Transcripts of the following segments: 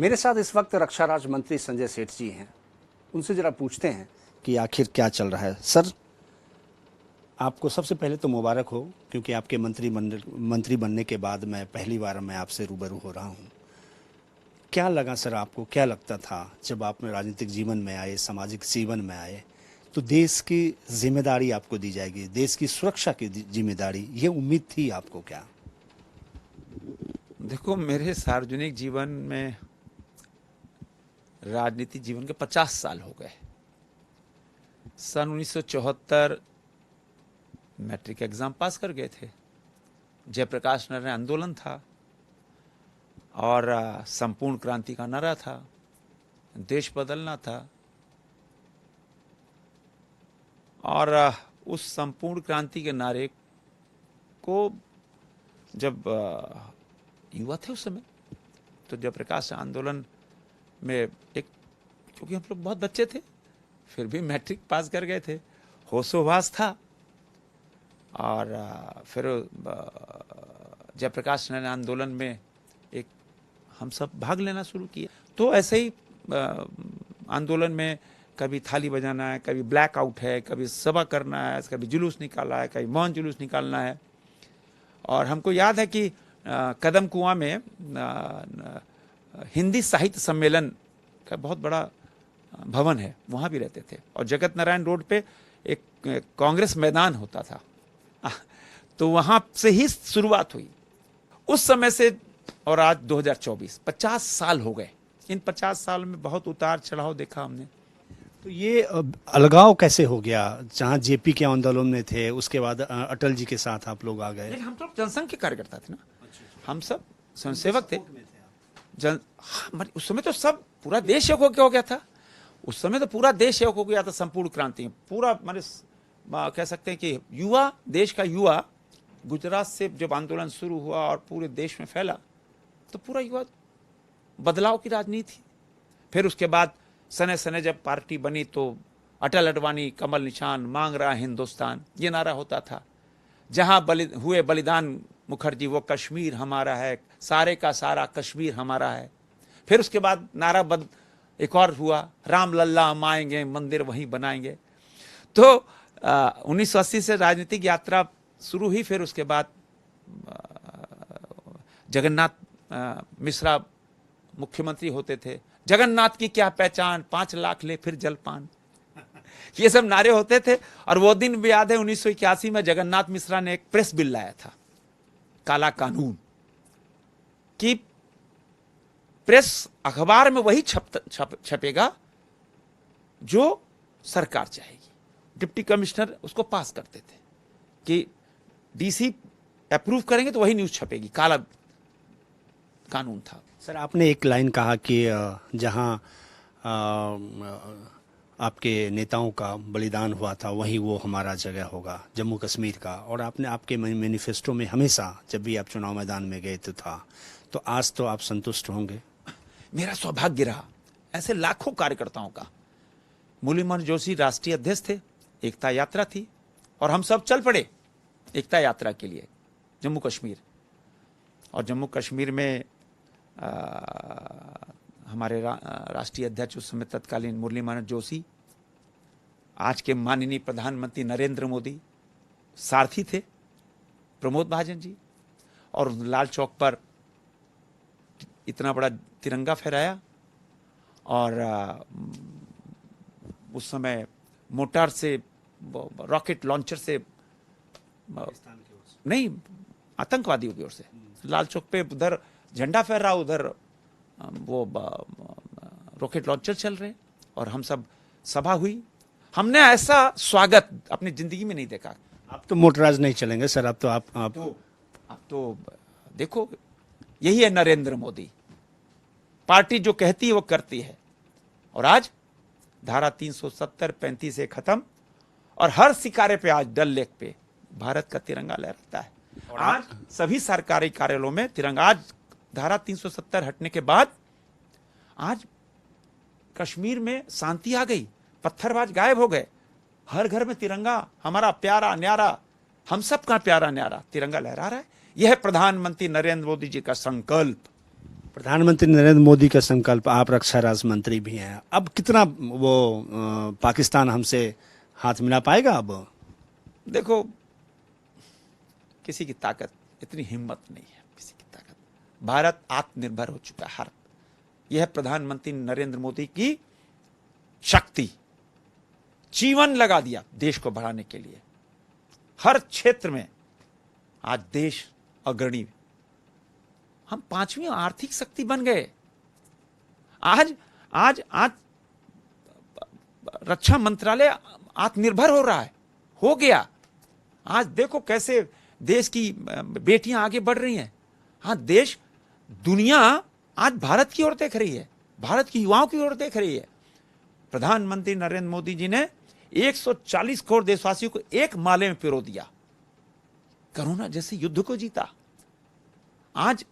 मेरे साथ इस वक्त रक्षा राज्य मंत्री संजय सेठ जी हैं। उनसे जरा पूछते हैं कि आखिर क्या चल रहा है। सर, आपको सबसे पहले तो मुबारक हो, क्योंकि आपके मंत्री बनने के बाद मैं पहली बार आपसे रूबरू हो रहा हूँ। क्या लगा सर आपको, क्या लगता था जब आप राजनीतिक जीवन में आए, सामाजिक जीवन में आए, तो देश की जिम्मेदारी आपको दी जाएगी, देश की सुरक्षा की जिम्मेदारी, ये उम्मीद थी आपको क्या? देखो, मेरे सार्वजनिक जीवन में राजनीतिक जीवन के 50 साल हो गए। सन 1974 मैट्रिक एग्जाम पास कर गए थे। जयप्रकाश नारायण आंदोलन था और संपूर्ण क्रांति का नारा था, देश बदलना था। और उस संपूर्ण क्रांति के नारे को जब युवा थे उस समय, तो जयप्रकाश आंदोलन में एक, क्योंकि हम लोग बहुत बच्चे थे, फिर भी मैट्रिक पास कर गए थे, होशोहवास था। और फिर जयप्रकाश नारायण आंदोलन में एक हम सब भाग लेना शुरू किए। तो ऐसे ही आंदोलन में कभी थाली बजाना है, कभी ब्लैक आउट है, कभी सभा करना है, कभी जुलूस निकालना है, कभी मौन जुलूस निकालना है। और हमको याद है कि कदम कुआं में हिंदी साहित्य सम्मेलन का बहुत बड़ा भवन है, वहाँ भी रहते थे। और जगत नारायण रोड पे एक कांग्रेस मैदान होता था, तो वहाँ से ही शुरुआत हुई उस समय से। और आज 2024, 50 साल हो गए। इन 50 साल में बहुत उतार चढ़ाव देखा हमने। तो ये अलगाव कैसे हो गया? जहाँ जेपी के आंदोलन में थे, उसके बाद अटल जी के साथ आप लोग आ गए। हम तो जनसंघ के कार्यकर्ता थे ना, हम सब स्वयंसेवक थे। उस समय तो सब पूरा देश एक हो गया था। उस समय तो पूरा देश एक हो गया था संपूर्ण क्रांति में। पूरा माने कह सकते हैं कि युवा, देश का युवा, गुजरात से जब आंदोलन शुरू हुआ और पूरे देश में फैला, तो पूरा युवा बदलाव की राजनीति। फिर उसके बाद सने सने जब पार्टी बनी तो अटल अडवाणी, कमल निशान, मांग रहा हिंदुस्तान, ये नारा होता था। जहां हुए बलिदान मुखर्जी, वो कश्मीर हमारा है, सारे का सारा कश्मीर हमारा है। फिर उसके बाद नारा एक और हुआ, राम लल्ला हम आएंगे, मंदिर वहीं बनाएंगे। तो 1980 से राजनीतिक यात्रा शुरू हुई। फिर उसके बाद जगन्नाथ मिश्रा मुख्यमंत्री होते थे। जगन्नाथ की क्या पहचान, 5 लाख ले फिर जलपान, ये सब नारे होते थे। और वो दिन भी याद है, 1981 में जगन्नाथ मिश्रा ने एक प्रेस बिल लाया था, काला कानून, कि प्रेस अखबार में वही छपेगा जो सरकार चाहेगी। डिप्टी कमिश्नर उसको पास करते थे कि डीसी अप्रूव करेंगे तो वही न्यूज छपेगी। काला कानून था। सर, आपने एक लाइन कहा कि जहां आपके नेताओं का बलिदान हुआ था, वहीं वो हमारा जगह होगा, जम्मू कश्मीर का। और आपने आपके मैनिफेस्टो में हमेशा, जब भी आप चुनाव मैदान में गए तो था। तो आज तो आप संतुष्ट होंगे? मेरा सौभाग्य रहा ऐसे लाखों कार्यकर्ताओं का। मुरली मनोहर जोशी राष्ट्रीय अध्यक्ष थे, एकता यात्रा थी, और हम सब चल पड़े एकता यात्रा के लिए जम्मू कश्मीर। और जम्मू कश्मीर में हमारे राष्ट्रीय अध्यक्ष उस समय तत्कालीन मुरली मनोहर जोशी, आज के माननीय प्रधानमंत्री नरेंद्र मोदी सारथी थे, प्रमोद महाजन जी। और लाल चौक पर इतना बड़ा तिरंगा फहराया। और उस समय मोटार से, रॉकेट लॉन्चर से नहीं, आतंकवादियों की ओर से लाल चौक पे उधर झंडा फहरा, उधर वो रॉकेट लॉन्चर चल रहे, और हम सब सभा हुई। हमने ऐसा स्वागत अपनी जिंदगी में नहीं देखा। आप तो मोटराज नहीं चलेंगे सर, अब तो आप तो देखो, यही है नरेंद्र मोदी। पार्टी जो कहती है वो करती है। और आज धारा 370, 35 से खत्म, और हर सिकारे पे आज डल लेक पे भारत का तिरंगा लहराता है। और आज सभी सरकारी कार्यालयों में तिरंगा। आज धारा 370 हटने के बाद आज कश्मीर में शांति आ गई, पत्थरबाज गायब हो गए। हर घर में तिरंगा, हमारा प्यारा न्यारा, हम सबका प्यारा न्यारा तिरंगा लहरा रहा है। यह है प्रधानमंत्री नरेंद्र मोदी जी का संकल्प। प्रधानमंत्री नरेंद्र मोदी का संकल्प, आप रक्षा राज्य मंत्री भी हैं, अब कितना वो पाकिस्तान हमसे हाथ मिला पाएगा? अब देखो, किसी की ताकत, इतनी हिम्मत नहीं है किसी की ताकत। भारत आत्मनिर्भर हो चुका है। यह प्रधानमंत्री नरेंद्र मोदी की शक्ति, जीवन लगा दिया देश को बढ़ाने के लिए। हर क्षेत्र में आज देश अग्रणी, हम 5वीं आर्थिक शक्ति बन गए। आज आज आज रक्षा मंत्रालय आत्मनिर्भर हो रहा है, हो गया। आज देखो कैसे देश की बेटियां आगे बढ़ रही हैं। हाँ, देश, दुनिया आज भारत की ओर देख रही है, भारत की युवाओं की ओर देख रही है। प्रधानमंत्री नरेंद्र मोदी जी ने 140 करोड़ देशवासियों को एक माले में पिरो दिया, कोरोना जैसे युद्ध को जीता। आज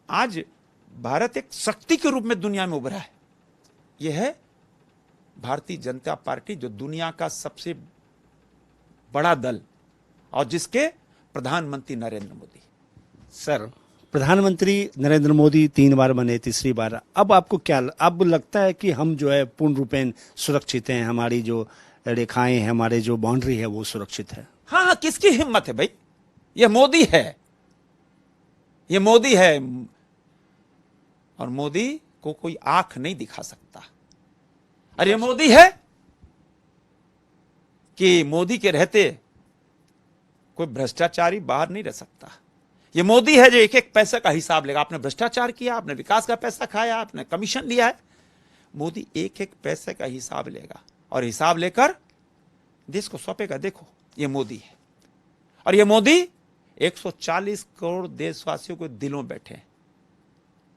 आज भारत एक शक्ति के रूप में दुनिया में उभरा है। यह है भारतीय जनता पार्टी, जो दुनिया का सबसे बड़ा दल और जिसके प्रधानमंत्री नरेंद्र मोदी। सर, प्रधानमंत्री नरेंद्र मोदी 3 बार बने, तीसरी बार। अब आपको क्या, अब लगता है कि हम जो है पूर्ण रूपेण सुरक्षित हैं, हमारी जो रेखाएं हैं, हमारे जो बाउंड्री है वो सुरक्षित है? हाँ हाँ, किसकी हिम्मत है भाई? ये मोदी है, ये मोदी है। और मोदी को कोई आंख नहीं दिखा सकता। अरे ये मोदी है कि मोदी के रहते कोई भ्रष्टाचारी बाहर नहीं रह सकता। ये मोदी है जो एक एक पैसे का हिसाब लेगा। आपने भ्रष्टाचार किया, आपने विकास का पैसा खाया, आपने कमीशन लिया है। मोदी एक एक पैसे का हिसाब लेगा और हिसाब लेकर देश को सौंपेगा। देखो, ये मोदी है। और ये मोदी 140 करोड़ देशवासियों के दिलों में बैठे हैं।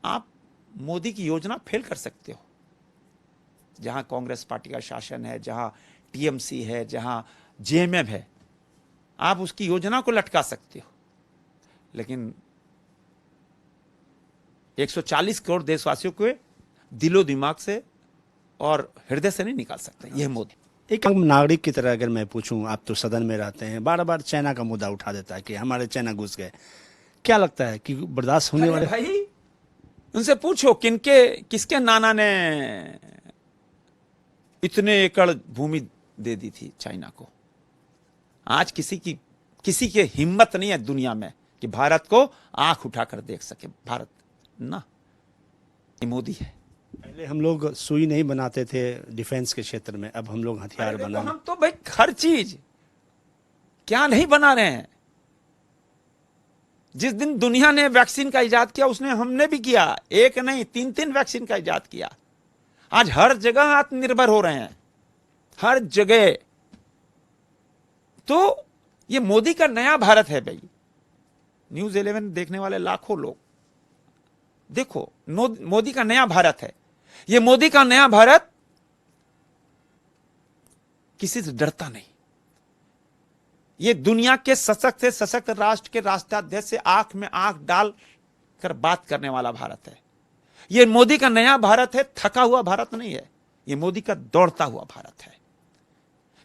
आप मोदी की योजना फेल कर सकते हो। जहां कांग्रेस पार्टी का शासन है, जहां टीएमसी है, जहां जेएमएम है, आप उसकी योजना को लटका सकते हो, लेकिन 140 करोड़ देशवासियों को दिलो दिमाग से और हृदय से नहीं निकाल सकते। यह मोदी। एक आम नागरिक की तरह अगर मैं पूछूं, आप तो सदन में रहते हैं, बार बार चाइना का मुद्दा उठा देता है कि हमारे चाइना घुस गए। क्या लगता है कि बर्दाश्त होने वाले? भाई, उनसे पूछो किसके नाना ने इतने एकड़ भूमि दे दी थी चाइना को। आज किसी की हिम्मत नहीं है दुनिया में कि भारत को आंख उठाकर देख सके। भारत ना, ये मोदी है। पहले हम लोग सुई नहीं बनाते थे डिफेंस के क्षेत्र में, अब हम लोग हथियार बना। हम तो भाई हर चीज क्या नहीं बना रहे हैं। जिस दिन दुनिया ने वैक्सीन का इजाद किया, उसने हमने भी किया। एक नहीं, 3 वैक्सीन का इजाद किया। आज हर जगह आत्मनिर्भर हो रहे हैं, हर जगह। तो ये मोदी का नया भारत है भाई। न्यूज़ 11 देखने वाले लाखों लोग देखो, मोदी का नया भारत है। ये मोदी का नया भारत किसी से डरता नहीं। ये दुनिया के सशक्त से सशक्त राष्ट्र के राष्ट्राध्यक्ष से आंख में आंख डाल कर बात करने वाला भारत है। ये मोदी का नया भारत है। थका हुआ भारत नहीं है, ये मोदी का दौड़ता हुआ भारत है।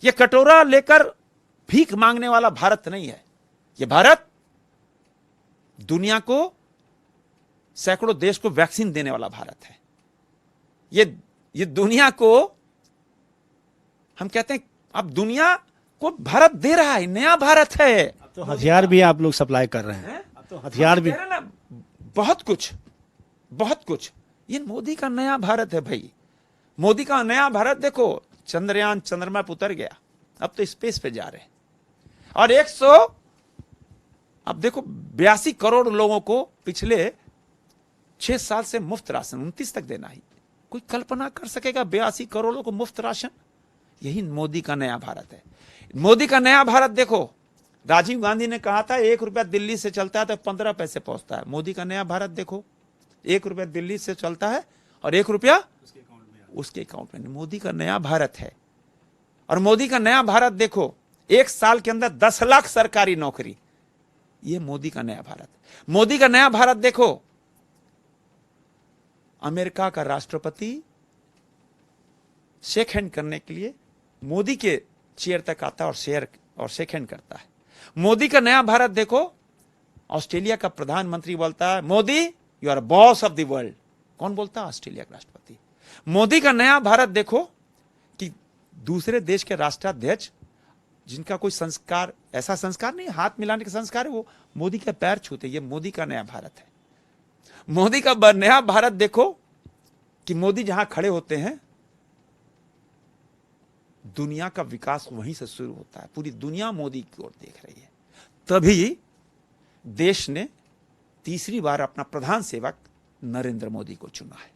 ये कटोरा लेकर भीख मांगने वाला भारत नहीं है। ये भारत दुनिया को, सैकड़ों देश को वैक्सीन देने वाला भारत है। ये दुनिया को, हम कहते हैं अब दुनिया को भारत दे रहा है, नया भारत है। अब तो हथियार भी आप लोग सप्लाई कर रहे हैं। अब तो हथियार भी ना, बहुत कुछ। ये मोदी का नया भारत है भाई। मोदी का नया भारत। देखो, चंद्रयान चंद्रमा पर उतर गया, अब तो स्पेस पे जा रहे हैं। और अब देखो 82 करोड़ लोगों को पिछले 6 साल से मुफ्त राशन 29 तक देना ही। कोई कल्पना कर सकेगा 82 करोड़ों को मुफ्त राशन? यही मोदी का नया भारत है। मोदी का नया भारत देखो, राजीव गांधी ने कहा था 1 रुपया दिल्ली से चलता है तो 15 पैसे पहुंचता है। मोदी का नया भारत देखो, 1 रुपया दिल्ली से चलता है और 1 रुपया उसके अकाउंट में। मोदी का नया भारत है। और मोदी का नया भारत देखो, 1 साल के अंदर 10 लाख सरकारी नौकरी। ये मोदी का नया भारत। मोदी का नया भारत देखो, अमेरिका का राष्ट्रपति शेक हैंड करने के लिए मोदी के चेयर तक आता है और शेक हैंड करता है। मोदी का नया भारत देखो, ऑस्ट्रेलिया का प्रधानमंत्री बोलता है, Modi you are boss of the world. कौन बोलता है? ऑस्ट्रेलिया के राष्ट्रपति। मोदी का नया भारत देखो कि दूसरे देश के राष्ट्राध्यक्ष जिनका कोई संस्कार, ऐसा संस्कार नहीं, हाथ मिलाने का संस्कार है, वो मोदी के पैर छूते। ये मोदी का नया भारत है। मोदी का नया भारत देखो कि मोदी जहां खड़े होते हैं दुनिया का विकास वहीं से शुरू होता है। पूरी दुनिया मोदी की ओर देख रही है। तभी देश ने तीसरी बार अपना प्रधान सेवक नरेंद्र मोदी को चुना है।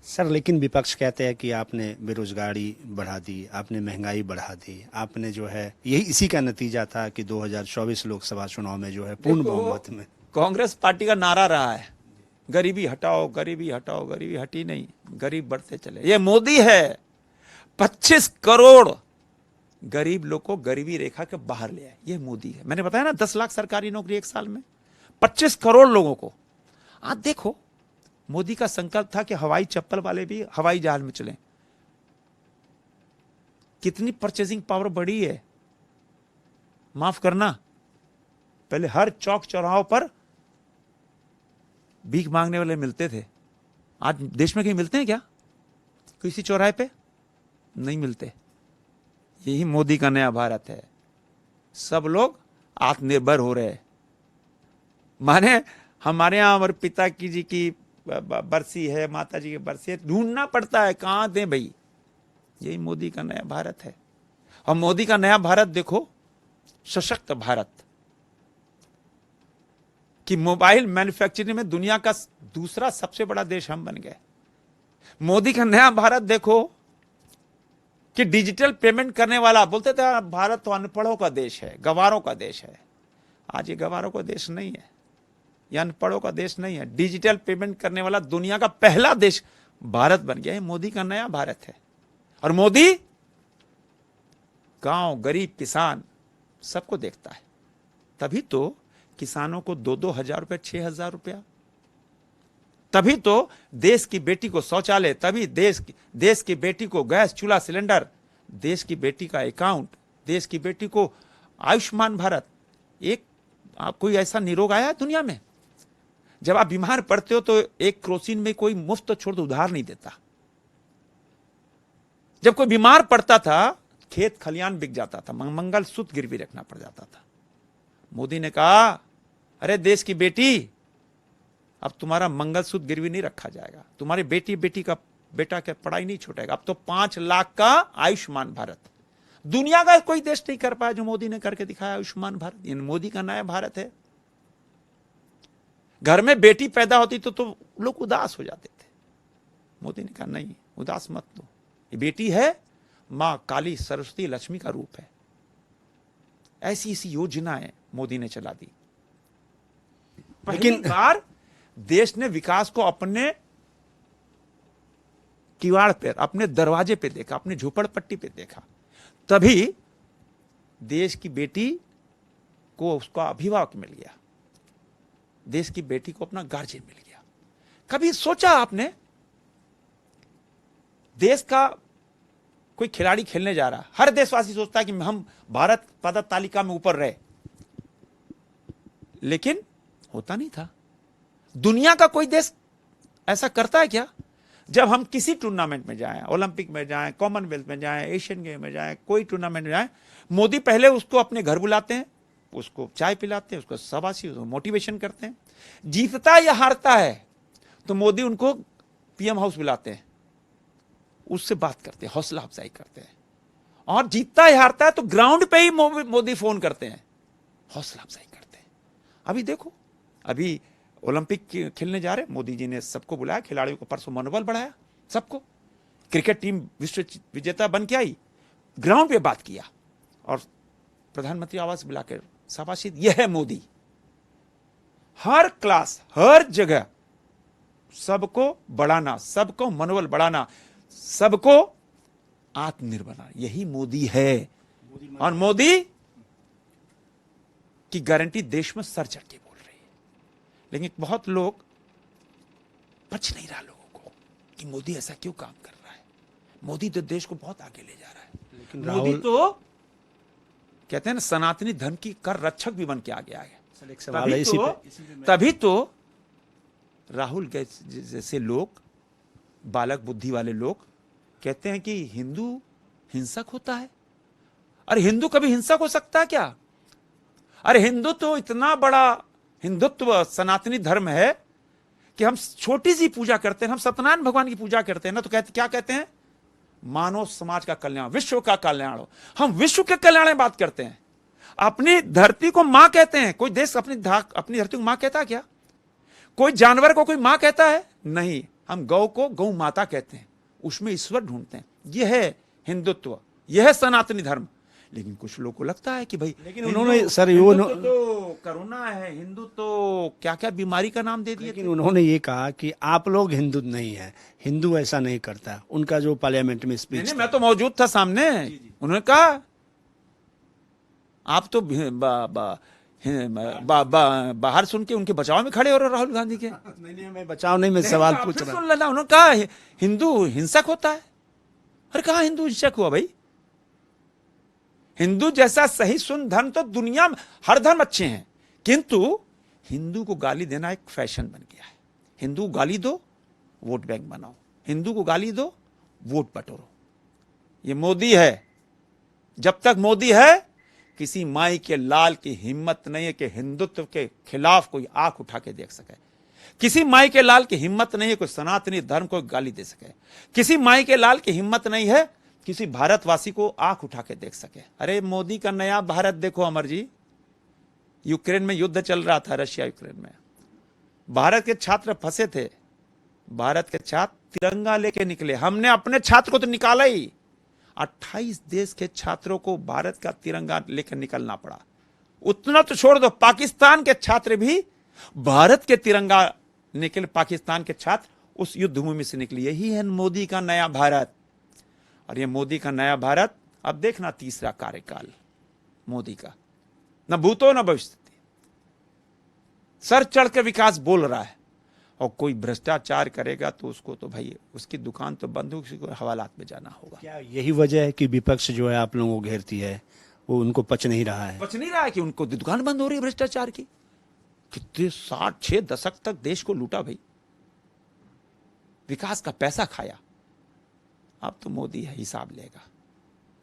सर लेकिन विपक्ष कहते हैं कि आपने बेरोजगारी बढ़ा दी, आपने महंगाई बढ़ा दी, आपने जो है यही इसी का नतीजा था कि 2024 लोकसभा चुनाव में जो है पूर्ण बहुमत में। कांग्रेस पार्टी का नारा रहा है गरीबी हटाओ, गरीबी हटाओ, गरीबी हटी नहीं, गरीब बढ़ते चले। ये मोदी है 25 करोड़ गरीब लोग को गरीबी रेखा के बाहर ले आए। ये मोदी है। मैंने बताया ना 10 लाख सरकारी नौकरी एक साल में, 25 करोड़ लोगों को। आज देखो मोदी का संकल्प था कि हवाई चप्पल वाले भी हवाई जहाज में चलें। कितनी परचेजिंग पावर बढ़ी है। माफ करना, पहले हर चौक चौराहों पर भीख मांगने वाले मिलते थे। आज देश में कहीं मिलते हैं क्या? किसी चौराहे पे नहीं मिलते। यही मोदी का नया भारत है। सब लोग आत्मनिर्भर हो रहे हैं। माने हमारे यहां हमारे पिता की जी की बरसी है, माता जी की बरसी है, ढूंढना पड़ता है कहां दें भाई। यही मोदी का नया भारत है। और मोदी का नया भारत देखो, सशक्त भारत कि मोबाइल मैन्युफैक्चरिंग में दुनिया का दूसरा सबसे बड़ा देश हम बन गए। मोदी का नया भारत देखो कि डिजिटल पेमेंट करने वाला, बोलते थे भारत तो अनपढ़ों का देश है, गवारों का देश है। आज ये गवारों का देश नहीं है, ये अनपढ़ों का देश नहीं है। डिजिटल पेमेंट करने वाला दुनिया का पहला देश भारत बन गया है। मोदी का नया भारत है। और मोदी गांव, गरीब, किसान सबको देखता है। तभी तो किसानों को 2-2 हजार रुपए, 6 हजार रुपया। तभी तो देश की बेटी को शौचालय, तभी देश की बेटी को गैस चूल्हा सिलेंडर, देश की बेटी का अकाउंट, देश की बेटी को आयुष्मान भारत। एक कोई ऐसा निरोग आया है दुनिया में? जब आप बीमार पड़ते हो तो एक क्रोसिन में कोई मुफ्त तो छोड़ दो, उधार नहीं देता। जब कोई बीमार पड़ता था खेत खलियान बिक जाता था, मंगल सूत्र गिरवी रखना पड़ जाता था। मोदी ने कहा अरे देश की बेटी, अब तुम्हारा मंगलसूत्र गिरवी नहीं रखा जाएगा, तुम्हारी बेटी का बेटा का पढ़ाई नहीं छूटेगा। अब तो 5 लाख का आयुष्मान भारत। दुनिया का कोई देश नहीं कर पाया जो मोदी ने करके दिखाया आयुष्मान भारत। ये मोदी का नया भारत है। घर में बेटी पैदा होती तो लोग उदास हो जाते थे। मोदी ने कहा नहीं, उदास मत दो, ये बेटी है, मां काली, सरस्वती, लक्ष्मी का रूप है। ऐसी ऐसी योजनाएं मोदी ने चला दी। पहली बार देश ने विकास को अपने किवाड़ पे, अपने दरवाजे पे देखा, अपने झोपड़पट्टी पे देखा। तभी देश की बेटी को उसका अभिभावक मिल गया, देश की बेटी को अपना गार्जियन मिल गया। कभी सोचा आपने देश का कोई खिलाड़ी खेलने जा रहा, हर देशवासी सोचता है कि हम भारत पदक तालिका में ऊपर रहे, लेकिन होता नहीं था। दुनिया का कोई देश ऐसा करता है क्या? जब हम किसी टूर्नामेंट में जाएं, ओलंपिक में जाएं, कॉमनवेल्थ में जाएं, एशियन गेम में जाएं, कोई टूर्नामेंट में जाएं, मोदी पहले उसको अपने घर बुलाते हैं, उसको चाय पिलाते हैं, उसको शाबाशी, उसको मोटिवेशन करते हैं। जीतता या हारता है तो मोदी उनको पीएम हाउस बुलाते हैं, उससे बात करते हैं, हौसला अफजाई करते हैं। और जीतता या हारता है तो ग्राउंड पे ही मोदी फोन करते हैं, हौसला अफजाई करते हैं। अभी देखो, अभी ओलंपिक खेलने जा रहे, मोदी जी ने सबको बुलाया, खिलाड़ियों को परसों मनोबल बढ़ाया, सबको। क्रिकेट टीम विश्व विजेता बन के आई, ग्राउंड पे बात किया और प्रधानमंत्री आवास बुलाकर शाबाशी। यह है मोदी। हर क्लास, हर जगह सबको बढ़ाना, सबको मनोबल बढ़ाना, सबको आत्मनिर्भर बनाना, यही मोदी है। और मोदी की गारंटी देश में सर चढ़ के बोल रही है। लेकिन बहुत लोग, पच नहीं रहा लोगों को कि मोदी ऐसा क्यों काम कर रहा है। मोदी तो देश को बहुत आगे ले जा रहा है। लेकिन मोदी तो कहते हैं ना, सनातनी धर्म की कर रक्षक भी बन के आ गया है। तभी तो राहुल जैसे लोग, बालक बुद्धि वाले लोग कहते हैं कि हिंदू हिंसक होता है। अरे हिंदू कभी हिंसक हो सकता है क्या? अरे हिंदू तो इतना बड़ा हिंदुत्व सनातनी धर्म है कि हम छोटी सी पूजा करते हैं, हम सत्यनारायण भगवान की पूजा करते हैं ना, तो क्या कहते हैं? मानव समाज का कल्याण, विश्व का कल्याण हो। हम विश्व के कल्याण में बात करते हैं। अपनी धरती को मां कहते हैं। कोई देश अपनी धरती को मां कहता है क्या? कोई जानवर को कोई मां कहता है? नहीं। हम गौ को गौ माता कहते हैं, उसमें ईश्वर ढूंढते हैं। यह है हिंदुत्व, यह है सनातनी धर्म। लेकिन कुछ लोगों को लगता है कि भाई लेकिन उन्होंने सर वो तो करोना है, हिंदू तो क्या क्या बीमारी का नाम दे दिए। लेकिन उन्होंने ये कहा कि आप लोग हिंदू नहीं है, हिंदू ऐसा नहीं करता। उनका जो पार्लियामेंट में स्पीच, मैं तो मौजूद था सामने। उन्होंने कहा आप तो बाहर सुन के उनके बचाव में खड़े हो रहे हो राहुल गांधी के। नहीं मैं बचाव नहीं, मैं सवाल पूछ रहा हूं। सुन लेना। उन्होंने कहा हिंदू हिंसक होता है। अरे कहा हिंदू हिंसक हुआ भाई? हिंदू जैसा सही सुन धर्म तो दुनिया में हर धर्म अच्छे हैं, किंतु हिंदू को गाली देना एक फैशन बन गया है। हिंदू को गाली दो, वोट बैंक बनाओ। हिंदू को गाली दो, वोट बटोरो। ये मोदी है। जब तक मोदी है, किसी माई के लाल की हिम्मत नहीं है कि हिंदुत्व के खिलाफ कोई आंख उठा के देख सके। किसी माई के लाल की हिम्मत नहीं है कोई सनातनी धर्म को गाली दे सके। किसी माई के लाल की हिम्मत नहीं है किसी भारतवासी को आंख उठा के देख सके। अरे मोदी का नया भारत देखो अमर जी। यूक्रेन में युद्ध चल रहा था, रशिया यूक्रेन में। भारत के छात्र फंसे थे। भारत के छात्र तिरंगा लेके निकले। हमने अपने छात्र को तो निकाला ही, 28 देश के छात्रों को भारत का तिरंगा लेकर निकलना पड़ा। उतना तो छोड़ दो, पाकिस्तान के छात्र भी भारत के तिरंगा निकले। पाकिस्तान के छात्र उस युद्ध भूमि से निकले। यही है मोदी का नया भारत। और ये मोदी का नया भारत, अब देखना तीसरा कार्यकाल मोदी का, न भूतो न भविष्य। सर चढ़ के विकास बोल रहा है, और कोई भ्रष्टाचार करेगा तो उसको तो भाई उसकी दुकान तो बंद होगी, उसको हवालात में जाना होगा। क्या यही वजह है कि विपक्ष जो है आप लोगों को घेरती है, वो उनको पच नहीं रहा है? पच नहीं रहा है कि उनको दुकान बंद हो रही है भ्रष्टाचार की। कितने 6 दशक तक देश को लूटा भाई, विकास का पैसा खाया। अब तो मोदी है, हिसाब लेगा।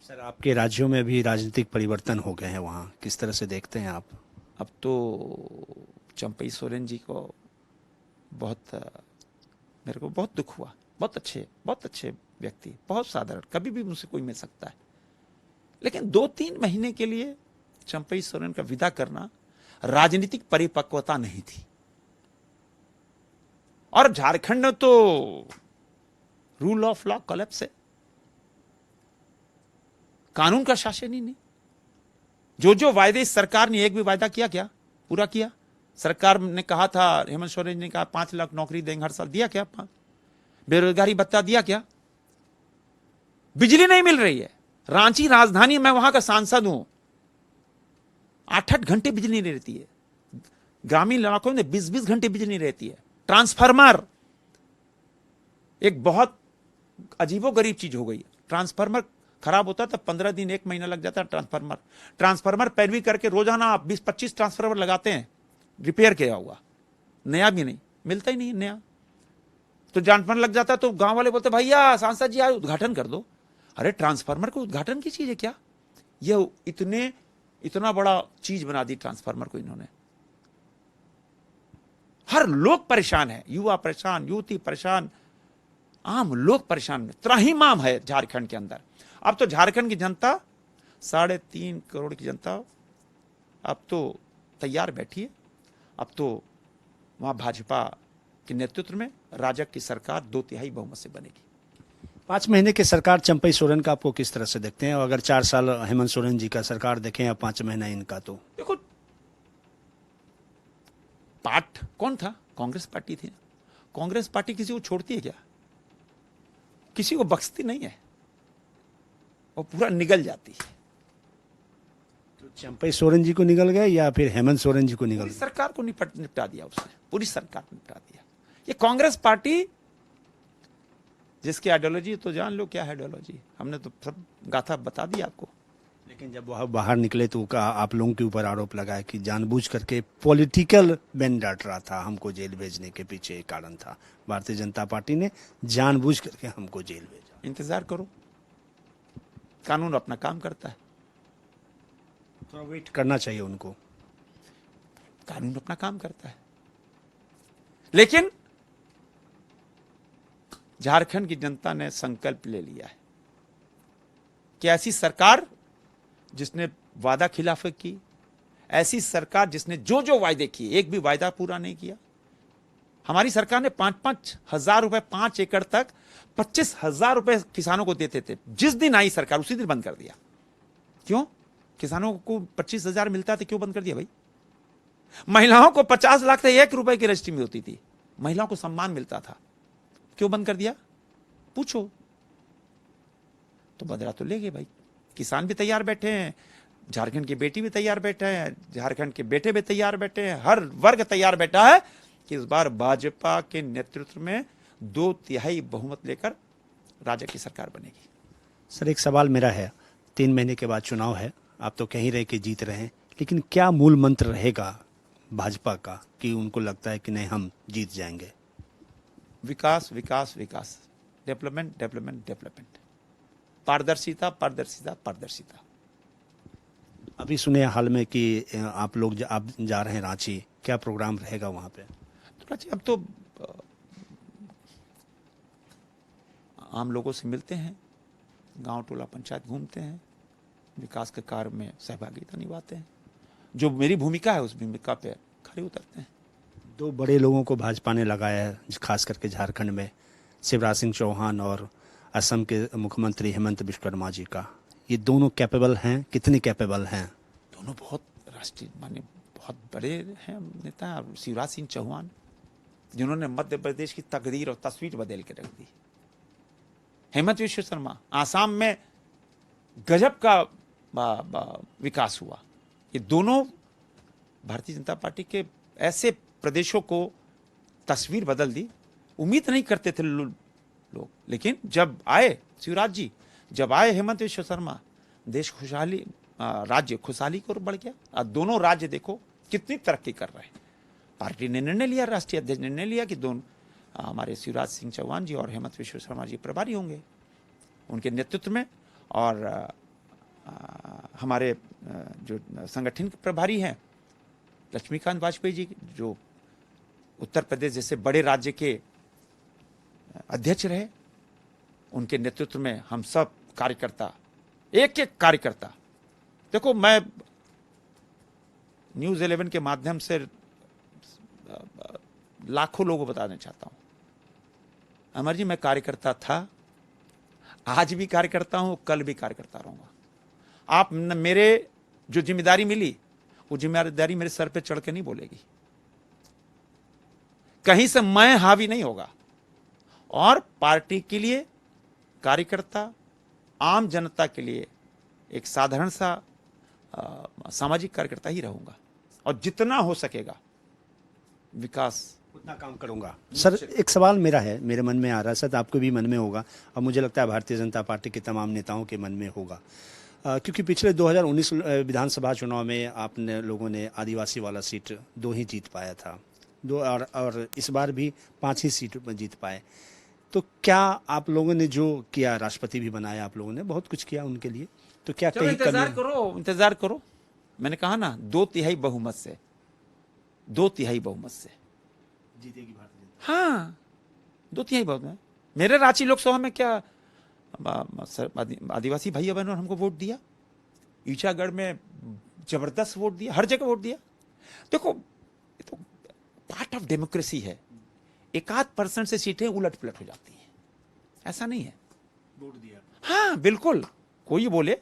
सर आपके राज्यों में भी राजनीतिक परिवर्तन हो गए हैं, वहाँ किस तरह से देखते हैं आप? अब तो चंपई सोरेन जी को मेरे को बहुत दुख हुआ। बहुत अच्छे व्यक्ति, बहुत साधारण, कभी भी मुझसे कोई मिल सकता है। लेकिन 2-3 महीने के लिए चंपई सोरेन का विदा करना राजनीतिक परिपक्वता नहीं थी। और झारखंड में तो रूल ऑफ लॉ कोलैप्स है, कानून का शासन ही नहीं। जो वायदे इस सरकार ने एक भी वायदा किया क्या? पूरा किया? सरकार ने कहा था, हेमंत सोरेन ने कहा 5 लाख नौकरी देंगे हर साल, दिया क्या? बेरोजगारी भत्ता दिया क्या? बिजली नहीं मिल रही है। रांची राजधानी, मैं वहां का सांसद हूं, 8-8 घंटे बिजली नहीं रहती है। ग्रामीण इलाकों में 20-20 घंटे बिजली नहीं रहती है। ट्रांसफार्मर एक बहुत अजीबोगरीब चीज हो गई। ट्रांसफार्मर खराब होता था 15 दिन 1 महीना लग जाता है। ट्रांसफार्मर पैरवी करके रोजाना आप 20-25 ट्रांसफार्मर लगाते हैं, रिपेयर किया हुआ, नया भी नहीं मिलता ही नहीं नया। तो ट्रांसफार्मर लग जाता तो गांव वाले बोलते भैया सांसद जी आए उद्घाटन कर दो। अरे ट्रांसफार्मर को उद्घाटन की चीज है क्या? ये इतना बड़ा चीज बना दी ट्रांसफार्मर को इन्होंने। हर लोग परेशान है, युवा परेशान, युवती परेशान, आम लोग परेशान, त्राहिमाम है झारखंड के अंदर। अब तो झारखंड की जनता 3.5 करोड़ की जनता अब तो तैयार बैठी है। अब तो वहां भाजपा के नेतृत्व में राजग की सरकार 2/3 बहुमत से बनेगी। 5 महीने की सरकार चंपई सोरेन का आपको किस तरह से देखते हैं? और अगर 4 साल हेमंत सोरेन जी का सरकार देखें या 5 महीना इनका, तो देखो पाठ कौन था? कांग्रेस पार्टी थी। कांग्रेस पार्टी किसी को छोड़ती है क्या? किसी को बख्शती नहीं है, वो पूरा निगल जाती है। तो चंपई सोरेन जी को निगल गए या फिर हेमंत सोरेन जी को निगल गए? सरकार को निपटा दिया उसने, पूरी सरकार को निपटा दिया। ये कांग्रेस पार्टी जिसकी आइडियोलॉजी तो जान लो क्या है आइडियोलॉजी, हमने तो सब गाथा बता दी आपको। लेकिन जब वह बाहर निकले तो कहा, आप लोगों के ऊपर आरोप लगाया कि जानबूझ करके पॉलिटिकल बैन डाट रहा था, हमको जेल भेजने के पीछे एक कारण था, भारतीय जनता पार्टी ने जानबूझ करके हमको जेल भेजा। इंतजार करो, कानून अपना काम करता है, थोड़ा वेट करना चाहिए उनको। कानून अपना काम करता है। लेकिन झारखंड की जनता ने संकल्प ले लिया है कि ऐसी सरकार जिसने वादा खिलाफी की, ऐसी सरकार जिसने जो जो वायदे किए एक भी वायदा पूरा नहीं किया। हमारी सरकार ने 5-5 हजार रुपए 5 एकड़ तक 25,000 रुपए किसानों को देते थे। जिस दिन आई सरकार उसी दिन बंद कर दिया। क्यों? किसानों को 25,000 मिलता था, क्यों बंद कर दिया भाई? महिलाओं को 50 लाख से 1 रुपए की रजिस्ट्री में होती थी, महिलाओं को सम्मान मिलता था, क्यों बंद कर दिया? पूछो। तो बदला तो ले गए भाई। किसान भी तैयार बैठे हैं, झारखंड की बेटी भी तैयार बैठे हैं, झारखंड के बेटे भी तैयार बैठे हैं, हर वर्ग तैयार बैठा है कि इस बार भाजपा के नेतृत्व में 2/3 बहुमत लेकर राज्य की सरकार बनेगी। सर एक सवाल मेरा है, 3 महीने के बाद चुनाव है, आप तो कहीं रह के जीत रहे हैं, लेकिन क्या मूल मंत्र रहेगा भाजपा का कि उनको लगता है कि नहीं हम जीत जाएंगे? विकास विकास विकास, डेवलपमेंट डेवलपमेंट डेवलपमेंट, पारदर्शिता पारदर्शिता पारदर्शिता। अभी सुने हाल में कि आप लोग आप जा रहे हैं रांची, क्या प्रोग्राम रहेगा वहाँ पे? तो रांची अब तो आम लोगों से मिलते हैं, गांव टोला पंचायत घूमते हैं, विकास के कार्य में सहभागिता निभाते हैं। जो मेरी भूमिका है उस भूमिका पे खड़े उतरते हैं। 2 बड़े लोगों को भाजपा ने लगाया है, खास करके झारखंड में, शिवराज सिंह चौहान और असम के मुख्यमंत्री हेमंत बिश्व शर्मा जी का। ये दोनों कैपेबल हैं? कितने कैपेबल हैं? दोनों बहुत राष्ट्रीय माने बहुत बड़े हैं नेता। शिवराज सिंह चौहान जिन्होंने मध्य प्रदेश की तकदीर और तस्वीर बदल के रख दी। हेमंत बिश्व शर्मा आसाम में गजब का विकास हुआ। ये दोनों भारतीय जनता पार्टी के ऐसे प्रदेशों को तस्वीर बदल दी। उम्मीद नहीं करते थे लोग, लेकिन जब आए शिवराज जी, जब आए हेमंत बिश्व शर्मा, देश खुशहाली, राज्य खुशहाली की ओर बढ़ गया। और दोनों राज्य देखो कितनी तरक्की कर रहे हैं। पार्टी ने निर्णय लिया, राष्ट्रीय अध्यक्ष ने निर्णय लिया कि दोनों हमारे शिवराज सिंह चौहान जी और हेमंत बिश्व शर्मा जी प्रभारी होंगे उनके नेतृत्व में। और हमारे जो संगठन के प्रभारी हैं लक्ष्मीकांत वाजपेयी जी, जो उत्तर प्रदेश जैसे बड़े राज्य के अध्यक्ष रहे, उनके नेतृत्व में हम सब कार्यकर्ता, एक एक कार्यकर्ता, देखो मैं न्यूज़ 11 के माध्यम से लाखों लोगों को बताना चाहता हूं, अमर जी मैं कार्यकर्ता था, आज भी कार्यकर्ता हूं, कल भी कार्यकर्ता रहूंगा। आप मेरे जो जिम्मेदारी मिली वो जिम्मेदारी मेरे सर पे चढ़ के नहीं बोलेगी, कहीं से मैं हावी नहीं होगा। और पार्टी के लिए कार्यकर्ता, आम जनता के लिए एक साधारण सा सामाजिक कार्यकर्ता ही रहूंगा और जितना हो सकेगा विकास उतना काम करूंगा। सर एक सवाल मेरा है, मेरे मन में आ रहा है, सर आपको भी मन में होगा और मुझे लगता है भारतीय जनता पार्टी के तमाम नेताओं के मन में होगा, क्योंकि पिछले 2019 विधानसभा चुनाव में आपने लोगों ने आदिवासी वाला सीट 2 ही जीत पाया था, 2 और इस बार भी 5 ही सीट पर जीत पाए। तो क्या आप लोगों ने जो किया, राष्ट्रपति भी बनाया, आप लोगों ने बहुत कुछ किया उनके लिए, तो क्या कहीं इंतजार करो। मैंने कहा ना 2/3 बहुमत से, 2/3 बहुमत से जीतेगी भारतीय जनता। हाँ 2/3 बहुमत में। मेरे रांची लोकसभा में क्या आदिवासी भाई बहनों ने हमको वोट दिया, ईचागढ़ में जबरदस्त वोट दिया, हर जगह वोट दिया। देखो ये तो पार्ट ऑफ डेमोक्रेसी है, 1-8% से सीटें उलट पुलट हो जाती हैं, ऐसा नहीं है। वोट दिया, हाँ बिल्कुल, कोई बोले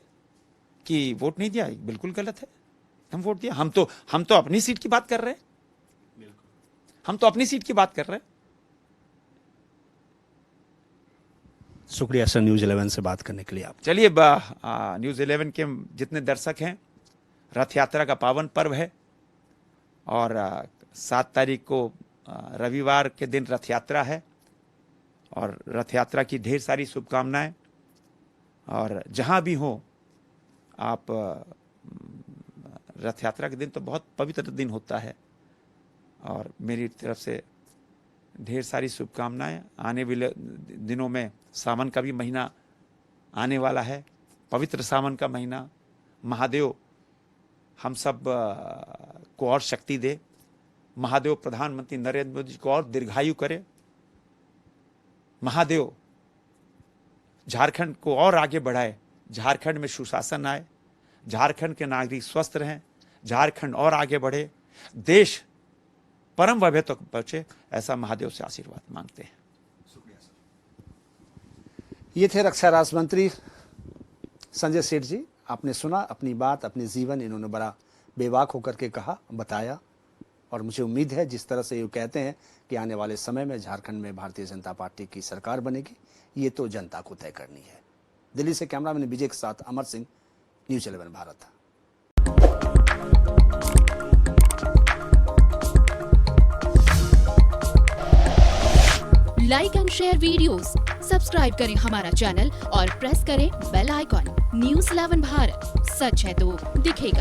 कि वोट नहीं दिया बिल्कुल गलत है। हम वोट दिया, हम तो अपनी सीट की बात कर रहे हैं, हम तो अपनी सीट की बात कर रहे हैं। शुक्रिया सर न्यूज़ 11 से बात करने के लिए। आप चलिए न्यूज़ 11 के जितने दर्शक हैं, रथ यात्रा का पावन पर्व है और 7 तारीख को रविवार के दिन रथ यात्रा है और रथ यात्रा की ढेर सारी शुभकामनाएं। और जहां भी हो आप रथ यात्रा के दिन तो बहुत पवित्र दिन होता है और मेरी तरफ से ढेर सारी शुभकामनाएं। आने वाले दिनों में सावन का भी महीना आने वाला है, पवित्र सावन का महीना। महादेव हम सब को और शक्ति दे, महादेव प्रधानमंत्री नरेंद्र मोदी जी को और दीर्घायु करे, महादेव झारखंड को और आगे बढ़ाए, झारखंड में सुशासन आए, झारखंड के नागरिक स्वस्थ रहें, झारखंड और आगे बढ़े, देश परम वैभव तक पहुंचे, ऐसा महादेव से आशीर्वाद मांगते हैं। ये थे रक्षा राज्य मंत्री संजय सेठ जी। आपने सुना अपनी बात, अपने जीवन, इन्होंने बड़ा बेबाक होकर के कहा, बताया, और मुझे उम्मीद है जिस तरह से ये कहते हैं कि आने वाले समय में झारखंड में भारतीय जनता पार्टी की सरकार बनेगी, ये तो जनता को तय करनी है। दिल्ली से कैमरामैन विजय के साथ Amar Singh, news 11 Bharat. Like and share videos, subscribe करें हमारा चैनल और प्रेस करें बेल आइकॉन। न्यूज़ 11 भारत, सच है तो दिखेगा।